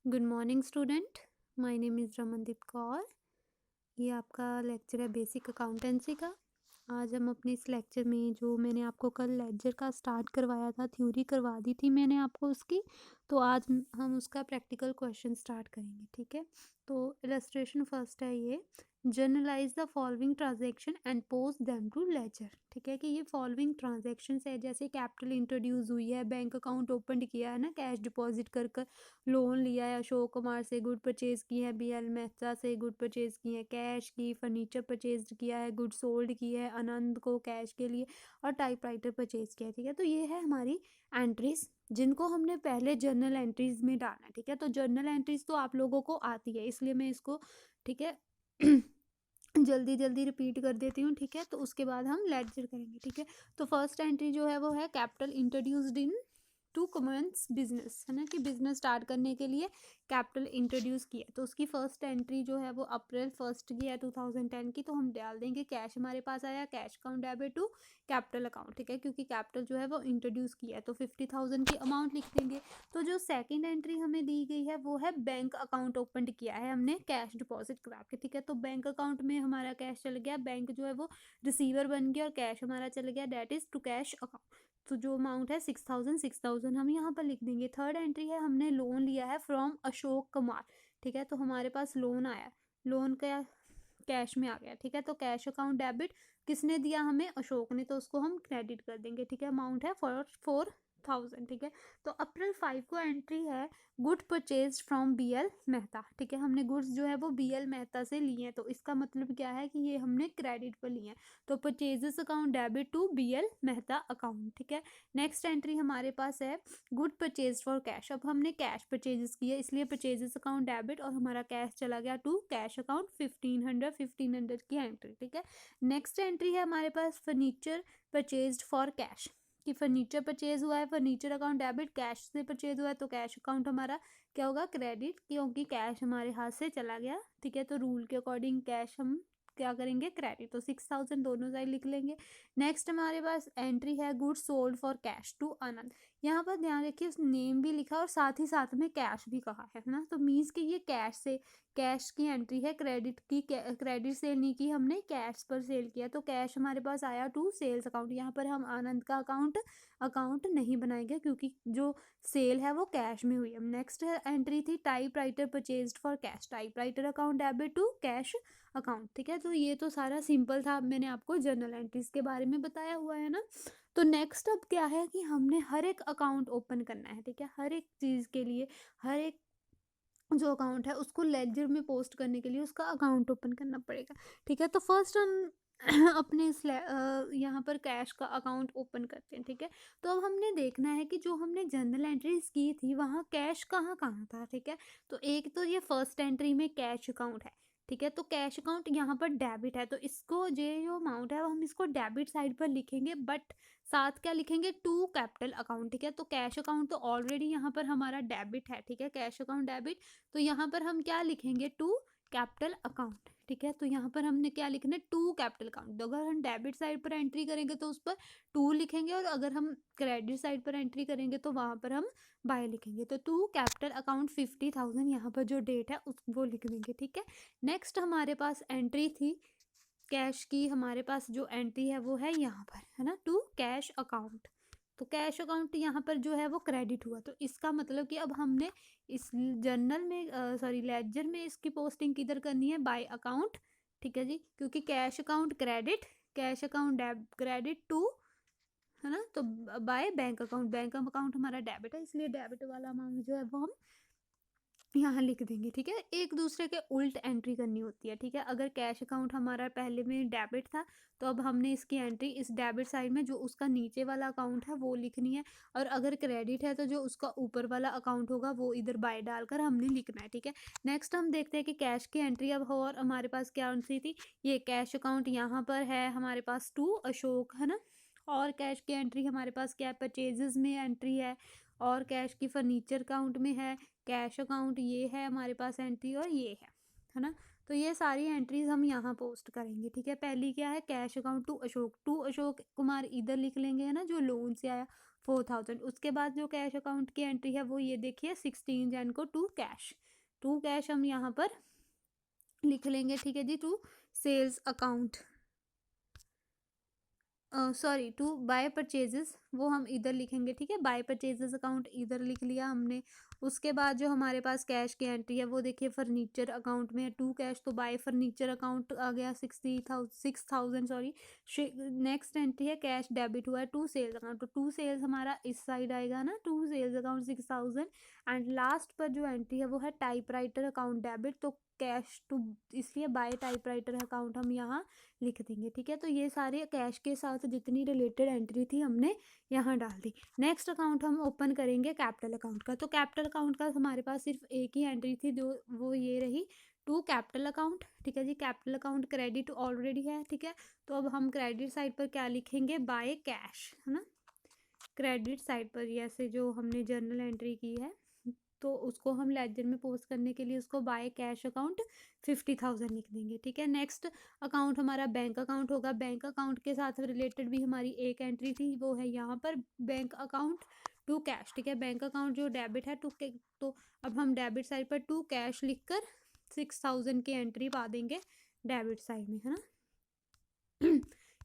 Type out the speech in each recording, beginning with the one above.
Good morning student. My name is Ramandeep Kaur. ये आपका lecture है बेसिक अकाउंटेंसी का। आज हम अपने इस लेक्चर में जो मैंने आपको कल लेक्चर का स्टार्ट करवाया था, थ्योरी करवा दी थी मैंने आपको उसकी, तो आज हम उसका प्रैक्टिकल क्वेश्चन स्टार्ट करेंगे। ठीक है, तो इलस्ट्रेशन फर्स्ट है ये, journalise the following transaction and post them to ledger. ठीक है कि ये फॉलोइंग ट्रांजेक्शन्स है, जैसे कैपिटल इंट्रोड्यूस हुई है, बैंक अकाउंट ओपन किया है ना, कैश डिपॉजिट कर लोन लिया है, अशोक कुमार से गुड परचेज की है, BL मेहता से गुड परचेज की है, कैश की, फर्नीचर परचेज किया है, गुड सोल्ड की है, आनंद को कैश के लिए, और टाइपराइटर परचेज किया है। ठीक है, तो ये है हमारी एंट्रीज जिनको हमने पहले जर्नल एंट्रीज में डालना है। ठीक है, तो जर्नल एंट्रीज तो आप लोगों को आती है, इसलिए मैं इसको ठीक है जल्दी जल्दी रिपीट कर देती हूँ। ठीक है, तो उसके बाद हम लेजर करेंगे। ठीक है, तो फर्स्ट एंट्री जो है वो है capital introduced into commence business, है ना, कि बिजनेस स्टार्ट करने के लिए कैपिटल इंट्रोड्यूस किया। तो उसकी फर्स्ट एंट्री जो है वो अप्रैल 1 की है 2010 की, तो हम डाल देंगे कैश हमारे पास आया, cash account debit to capital account. ठीक है, क्योंकि कैपिटल जो है वो इंट्रोड्यूस किया है, तो 50,000 की अमाउंट लिख देंगे। तो जो सेकंड एंट्री हमें दी गई है वो है बैंक अकाउंट ओपन किया है हमने कैश डिपॉजिट करा के। ठीक है, तो बैंक अकाउंट में हमारा कैश चल गया, बैंक जो है वो रिसीवर बन गया और कैश हमारा चल गया, debt is to cash account. तो जो अमाउंट है 6,000 हम यहाँ पर लिख देंगे। थर्ड एंट्री है, हमने लोन लिया है फ्रॉम अशोक कुमार। ठीक है, तो हमारे पास लोन आया, लोन का कैश में आ गया। ठीक है, तो कैश अकाउंट डेबिट किसने दिया हमें, अशोक ने, तो उसको हम क्रेडिट कर देंगे। ठीक है, अमाउंट है 4,000। ठीक है, तो अप्रैल 5 को एंट्री है good purchase from BL Mehta. ठीक है, हमने गुड्स जो है वो BL मेहता से लिए हैं, तो इसका मतलब क्या है कि ये हमने क्रेडिट पर लिए हैं, तो purchases account debit to BL Mehta account. ठीक है, नेक्स्ट एंट्री हमारे पास है गुड परचेज फॉर कैश। अब हमने कैश परचेजेस किए, इसलिए परचेजेस अकाउंट डेबिट और हमारा कैश चला गया टू कैश अकाउंट 1500 की एंट्री। ठीक है, नेक्स्ट एंट्री है हमारे पास फर्नीचर परचेज्ड फॉर कैश, कि फर्नीचर परचेज हुआ है, फर्नीचर अकाउंट डेबिट, कैश से परचेज हुआ है, तो कैश अकाउंट हमारा क्या होगा, क्रेडिट, क्योंकि कैश हमारे हाथ से चला गया। ठीक है, तो रूल के अकॉर्डिंग कैश हम क्या करेंगे, क्रेडिट, तो 6,000 दोनों साइड लिख लेंगे। नेक्स्ट हमारे पास एंट्री है good sold for cash to Anand. यहाँ पर ध्यान रखिए, उस नेम भी लिखा और साथ ही साथ में कैश भी कहा है ना, तो मीन्स कि ये कैश से, कैश की एंट्री है, क्रेडिट की, क्रेडिट सेल नहीं की हमने, कैश पर सेल किया, तो कैश हमारे पास आया टू सेल्स अकाउंट। यहाँ पर हम आनंद का अकाउंट नहीं बनाएंगे क्योंकि जो सेल है वो कैश में हुई है। नेक्स्ट एंट्री थी typewriter purchased for cash, typewriter account debit to cash account. ठीक है, तो ये तो सारा सिंपल था, मैंने आपको जर्नल एंट्रीज के बारे में बताया हुआ है ना। तो नेक्स्ट अब क्या है कि हमने हर एक अकाउंट ओपन करना है। ठीक है, हर एक चीज़ के लिए, हर एक जो अकाउंट है उसको लेजर में पोस्ट करने के लिए उसका अकाउंट ओपन करना पड़ेगा। ठीक है, तो फर्स्ट हम अपने इस यहाँ पर कैश का अकाउंट ओपन करते हैं। ठीक है, तो अब हमने देखना है कि जो हमने जर्नल एंट्रीज की थी वहाँ कैश कहाँ कहाँ था। ठीक है, तो एक तो ये फर्स्ट एंट्री में कैश अकाउंट है। ठीक है, तो कैश अकाउंट यहाँ पर डेबिट है, तो इसको जो अमाउंट है वो हम इसको डेबिट साइड पर लिखेंगे, बट साथ क्या लिखेंगे, टू कैपिटल अकाउंट। ठीक है, तो कैश अकाउंट तो ऑलरेडी यहाँ पर हमारा डेबिट है। ठीक है, कैश अकाउंट डेबिट, तो यहाँ पर हम क्या लिखेंगे, टू कैपिटल अकाउंट। ठीक है, तो यहाँ पर हमने क्या लिखना है, टू कैपिटल अकाउंट। तो अगर हम डेबिट साइड पर एंट्री करेंगे तो उस पर टू लिखेंगे, और अगर हम क्रेडिट साइड पर एंट्री करेंगे तो वहाँ पर हम बाय लिखेंगे। तो टू कैपिटल अकाउंट 50,000 यहाँ पर जो डेट है उस वो लिख देंगे। ठीक है, नेक्स्ट हमारे पास एंट्री थी कैश की, हमारे पास जो एंट्री है वो है यहाँ पर, है ना, टू कैश अकाउंट। तो कैश अकाउंट यहाँ पर जो है वो क्रेडिट हुआ, तो इसका मतलब कि अब हमने इस जर्नल में सॉरी लेजर में इसकी पोस्टिंग किधर करनी है, बाय अकाउंट। ठीक है जी, क्योंकि cash account credit, cash account credit to, है ना, तो by bank account, bank account हमारा डेबिट है, इसलिए डेबिट वाला अमाउंट जो है वो हम यहाँ लिख देंगे। ठीक है, एक दूसरे के उल्ट एंट्री करनी होती है। ठीक है, अगर कैश अकाउंट हमारा पहले में डेबिट था तो अब हमने इसकी एंट्री इस डेबिट साइड में जो उसका नीचे वाला अकाउंट है वो लिखनी है, और अगर क्रेडिट है तो जो उसका ऊपर वाला अकाउंट होगा वो इधर बाय डालकर हमने लिखना है। ठीक है, नेक्स्ट हम देखते हैं कि कैश की एंट्री अब हो, और हमारे पास क्या एंट्री थी, ये कैश अकाउंट यहाँ पर है हमारे पास टू अशोक, है ना, और कैश की एंट्री हमारे पास क्या है, परचेजेस में एंट्री है, और कैश की फर्नीचर अकाउंट में है, कैश अकाउंट ये है हमारे पास एंट्री, और ये है ना, तो ये सारी एंट्रीज हम यहाँ पोस्ट करेंगे। ठीक है, पहली क्या है, cash account to Ashok Kumar इधर लिख लेंगे, है ना, जो लोन से आया। 4000। उसके बाद जो कैश अकाउंट की एंट्री है वो ये देखिए 16 जन को टू कैश हम यहाँ पर लिख लेंगे, ठीक है जी। To sales account, sorry to by purchases, वो हम इधर लिखेंगे, ठीक है। बाय परचेजेस अकाउंट इधर लिख लिया हमने। उसके बाद जो हमारे पास कैश की एंट्री है वो देखिए फर्नीचर अकाउंट में है, टू कैश, तो बाय फर्नीचर अकाउंट आ गया 6,000 सॉरी। नेक्स्ट एंट्री है कैश डेबिट हुआ है टू सेल्स अकाउंट, तो टू सेल्स हमारा इस साइड आएगा ना, to sales account 6,000। And last पर जो एंट्री है वो है टाइपराइटर अकाउंट डेबिट, तो कैश टू, इसलिए बाय टाइपराइटर अकाउंट हम यहाँ लिख देंगे, ठीक है। तो ये सारे कैश के साथ जितनी रिलेटेड एंट्री थी हमने यहाँ डाल दी। नेक्स्ट अकाउंट हम ओपन करेंगे कैपिटल अकाउंट का, तो कैपिटल अकाउंट का हमारे पास सिर्फ एक ही एंट्री थी, जो वो ये रही टू कैपिटल अकाउंट, ठीक है जी। कैपिटल अकाउंट क्रेडिट ऑलरेडी है, ठीक है। तो अब हम क्रेडिट साइड पर क्या लिखेंगे, बाय कैश, है ना। क्रेडिट साइड पर ऐसे जो हमने जर्नल एंट्री की है तो उसको हम लेजर में पोस्ट करने के लिए उसको बाय कैश अकाउंट 50,000 लिख देंगे, ठीक है। नेक्स्ट अकाउंट हमारा बैंक अकाउंट होगा। बैंक अकाउंट के साथ रिलेटेड भी हमारी एक एंट्री थी, वो है यहाँ पर बैंक अकाउंट टू कैश, ठीक है। बैंक अकाउंट जो डेबिट है तो अब हम डेबिट साइड पर टू कैश लिख कर 6,000 की एंट्री पा देंगे डेबिट साइड में, है ना।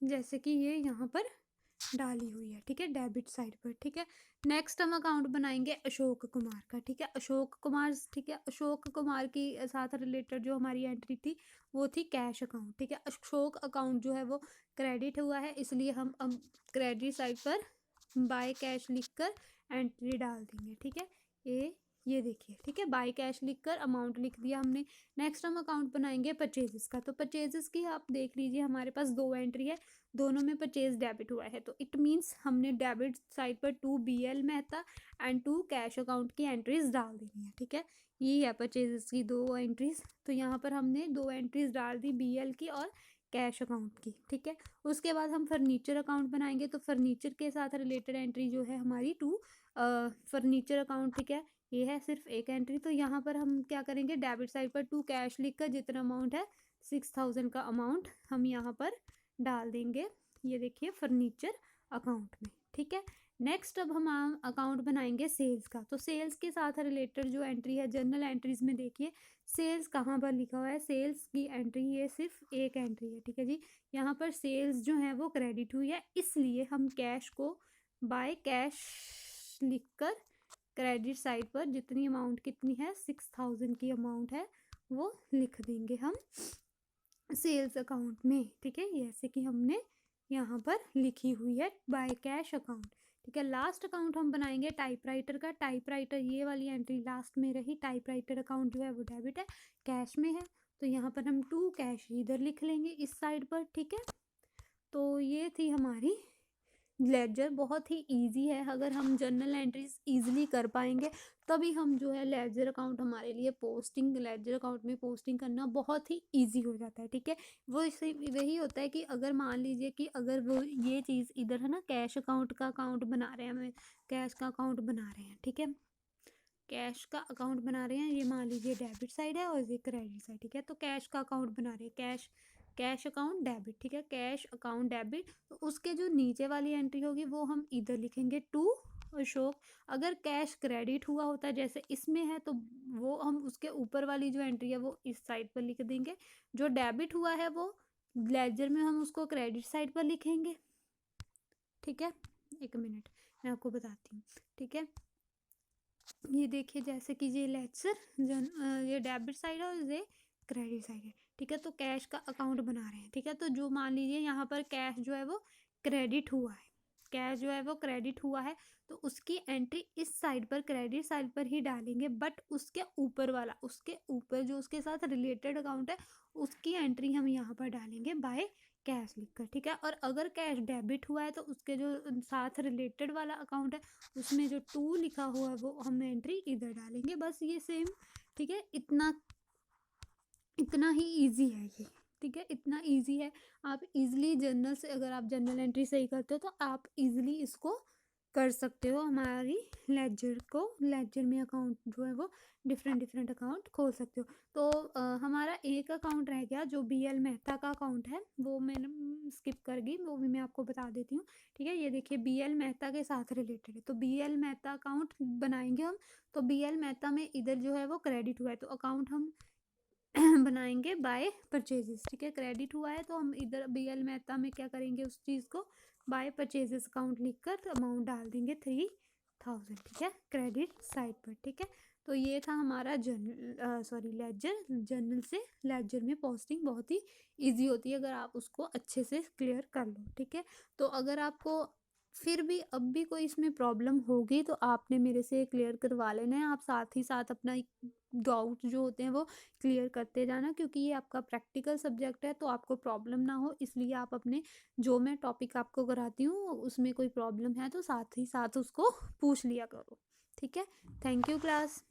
जैसे कि ये यहाँ पर डाली हुई है, ठीक है, डेबिट साइड पर, ठीक है। नेक्स्ट हम अकाउंट बनाएंगे अशोक कुमार का, ठीक है। अशोक कुमार, ठीक है, अशोक कुमार की साथ रिलेटेड जो हमारी एंट्री थी वो थी कैश अकाउंट, ठीक है। अशोक अकाउंट जो है वो क्रेडिट हुआ है, इसलिए हम अब क्रेडिट साइड पर बाय कैश लिखकर एंट्री डाल देंगे, ठीक है। ये देखिए, ठीक है, बाय कैश लिखकर अमाउंट लिख दिया हमने। नेक्स्ट हम अकाउंट बनाएंगे परचेजेस का, तो परचेजेस की आप देख लीजिए हमारे पास दो एंट्री है, दोनों में परचेज डेबिट हुआ है, तो इट मीन्स हमने डेबिट साइड पर to BL Mehta and to cash account की एंट्रीज डाल देनी है, ठीक है। ये है परचेजेस की दो एंट्रीज, तो यहाँ पर हमने दो एंट्रीज डाल दी BL की और कैश अकाउंट की, ठीक है। उसके बाद हम फर्नीचर अकाउंट बनाएंगे, तो फर्नीचर के साथ रिलेटेड एंट्री जो है हमारी टू फर्नीचर अकाउंट, ठीक है। ये है सिर्फ एक एंट्री, तो यहाँ पर हम क्या करेंगे, डेबिट साइड पर टू कैश लिखकर जितना अमाउंट है 6,000 का अमाउंट हम यहाँ पर डाल देंगे, ये देखिए फर्नीचर अकाउंट में, ठीक है। नेक्स्ट अब हम अकाउंट बनाएंगे सेल्स का, तो सेल्स के साथ रिलेटेड जो एंट्री है जर्नल एंट्रीज में देखिए सेल्स कहाँ पर लिखा हुआ है, सेल्स की एंट्री ये सिर्फ एक एंट्री है, ठीक है जी। यहाँ पर सेल्स जो है वो क्रेडिट हुई है, इसलिए हम कैश को बाय कैश लिखकर क्रेडिट साइड पर जितनी अमाउंट कितनी है 6,000 की अमाउंट है वो लिख देंगे हम सेल्स अकाउंट में, ठीक है। जैसे कि हमने यहाँ पर लिखी हुई है बाय कैश अकाउंट, ठीक है। लास्ट अकाउंट हम बनाएंगे टाइपराइटर का, टाइपराइटर ये वाली एंट्री लास्ट में रही, टाइपराइटर अकाउंट जो है वो डेबिट है, कैश में है, तो यहाँ पर हम टू कैश इधर लिख लेंगे इस साइड पर, ठीक है। तो ये थी हमारी लेजर, बहुत ही इजी है, अगर हम जर्नल एंट्रीज इजीली कर पाएंगे तभी हम जो है लेजर अकाउंट हमारे लिए पोस्टिंग, लेजर अकाउंट में पोस्टिंग करना बहुत ही इजी हो जाता है, ठीक है। वो इससे वही होता है कि अगर मान लीजिए कि अगर वो ये चीज़ इधर है ना, कैश अकाउंट का अकाउंट बना रहे हैं, हमें कैश का अकाउंट बना रहे हैं, ठीक है, कैश का अकाउंट बना रहे हैं, ये मान लीजिए डेबिट साइड है और ये क्रेडिट साइड, ठीक है। तो कैश का अकाउंट बना रहे हैं, कैश अकाउंट डेबिट, ठीक है, कैश अकाउंट डेबिट, तो उसके जो नीचे वाली एंट्री होगी वो हम इधर लिखेंगे टू अशोक। अगर कैश क्रेडिट हुआ होता है जैसे इसमें है तो वो हम उसके ऊपर वाली जो एंट्री है वो इस साइड पर लिख देंगे, जो डेबिट हुआ है वो लेजर में हम उसको क्रेडिट साइड पर लिखेंगे, ठीक है। एक मिनट मैं आपको बताती हूँ, ठीक है। ये देखिए जैसे कि ये लेजर ये डेबिट साइड है और ये क्रेडिट साइड है, ठीक है। तो कैश का अकाउंट बना रहे हैं, ठीक है। तो जो मान लीजिए यहाँ पर कैश जो है वो क्रेडिट हुआ है, कैश जो है वो क्रेडिट हुआ है, तो उसकी एंट्री इस साइड पर क्रेडिट साइड पर ही डालेंगे, बट उसके ऊपर वाला, उसके ऊपर जो उसके साथ रिलेटेड अकाउंट है उसकी एंट्री हम यहाँ पर डालेंगे बाय कैश लिखकर, ठीक है। और अगर कैश डेबिट हुआ है तो उसके जो साथ रिलेटेड वाला अकाउंट है उसमें जो टू लिखा हुआ है वो हम एंट्री इधर डालेंगे, बस ये सेम, ठीक है। इतना ही इजी है ये, ठीक है, इतना इजी है। आप इजीली जर्नल से, अगर आप जर्नल एंट्री सही करते हो तो आप इजीली इसको कर सकते हो हमारी लेडजर में अकाउंट जो है वो डिफरेंट अकाउंट खोल सकते हो। तो हमारा एक अकाउंट रह गया जो BL मेहता का अकाउंट है, वो मैंने स्किप कर गई, वो भी मैं आपको बता देती हूँ। ठीक है, ये देखिए BL मेहता के साथ रिलेटेड है, तो BL मेहता अकाउंट बनाएंगे हम। तो BL मेहता में इधर जो है वो क्रेडिट हुआ है, तो अकाउंट हम बनाएंगे बाय परचेजेस। ठीक है, क्रेडिट हुआ है तो हम इधर BL मेहता में क्या करेंगे, उस चीज़ को बाय परचेजेस अकाउंट लिखकर अमाउंट डाल देंगे 3000। ठीक है, क्रेडिट साइड पर। ठीक है, तो ये था हमारा लेजर। जर्नल से लेजर में पोस्टिंग बहुत ही इजी होती है अगर आप उसको अच्छे से क्लियर कर लो। ठीक है, तो अगर आपको फिर भी अब भी कोई इसमें प्रॉब्लम होगी तो आपने मेरे से क्लियर करवा लेना है। आप साथ ही साथ अपना डाउट जो होते हैं वो क्लियर करते जाना, क्योंकि ये आपका प्रैक्टिकल सब्जेक्ट है, तो आपको प्रॉब्लम ना हो इसलिए आप अपने जो मैं टॉपिक आपको कराती हूँ उसमें कोई प्रॉब्लम है तो साथ ही साथ उसको पूछ लिया करो। ठीक है, थैंक यू क्लास।